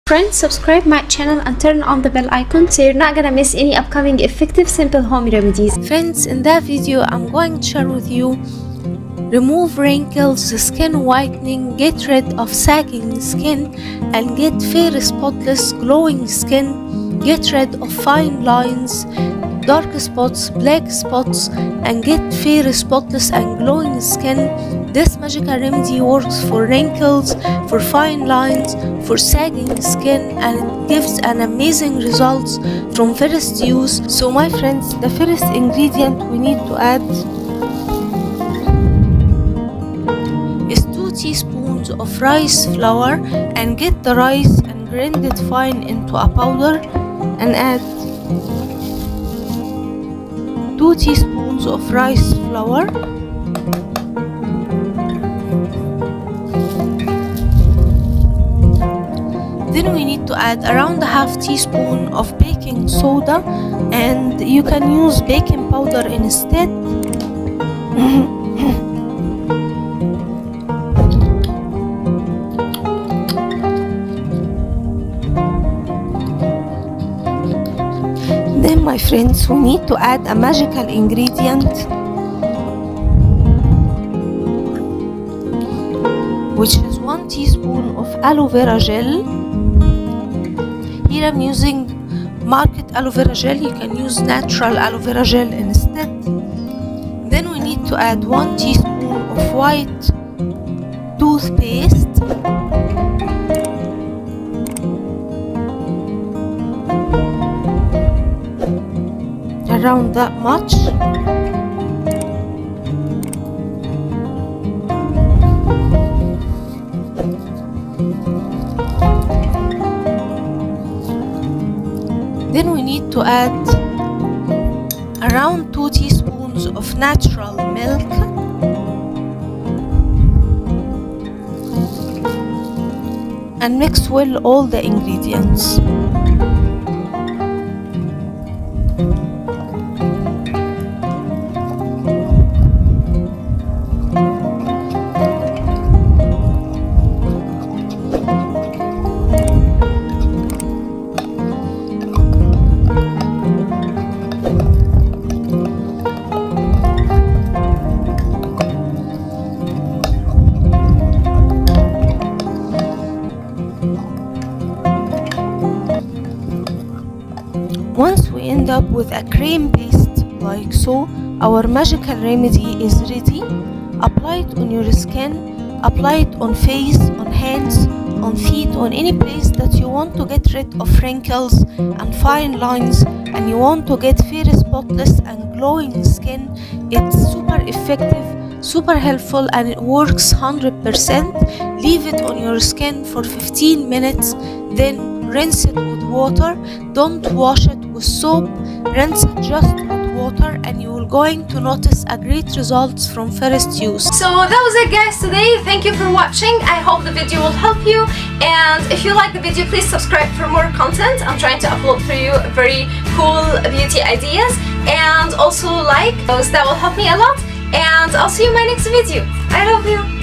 Friends, subscribe my channel and turn on the bell icon so you're not gonna miss any upcoming effective simple home remedies. Friends, in that video I'm going to share with you remove wrinkles, skin whitening, get rid of sagging skin and get fair spotless glowing skin, get rid of fine lines, dark spots, black spots, and get fair spotless and glowing skin. This magical remedy works for wrinkles, for fine lines, for sagging skin, and it gives an amazing results from first use. So my friends, the first ingredient we need to add is 2 teaspoons of rice flour, and get the rice and grind it fine into a powder and add 2 teaspoons of rice flour. Then we need to add around a half teaspoon of baking soda, and you can use baking powder instead. Then my friends, we need to add a magical ingredient, which is 1 teaspoon of aloe vera gel. Here I'm using market aloe vera gel, you can use natural aloe vera gel instead. Then we need to add 1 teaspoon of white toothpaste, around that much. Then we need to add around 2 teaspoons of natural milk, and mix well all the ingredients. Once we end up with a cream paste like so, our magical remedy is ready. Apply it on your skin, apply it on face, on hands, on feet, on any place that you want to get rid of wrinkles and fine lines, and you want to get fair, spotless and glowing skin. It's super effective, super helpful, and it works 100%. Leave it on your skin for 15 minutes, then rinse it with water. Don't wash it with soap, rinse it just with water, and you will going to notice a great results from first use. So that was it guys today. Thank you for watching. I hope the video will help you, and if you like the video, please subscribe for more content. I'm trying to upload for you very cool beauty ideas, and also like those, that will help me a lot, and I'll see you in my next video. I love you.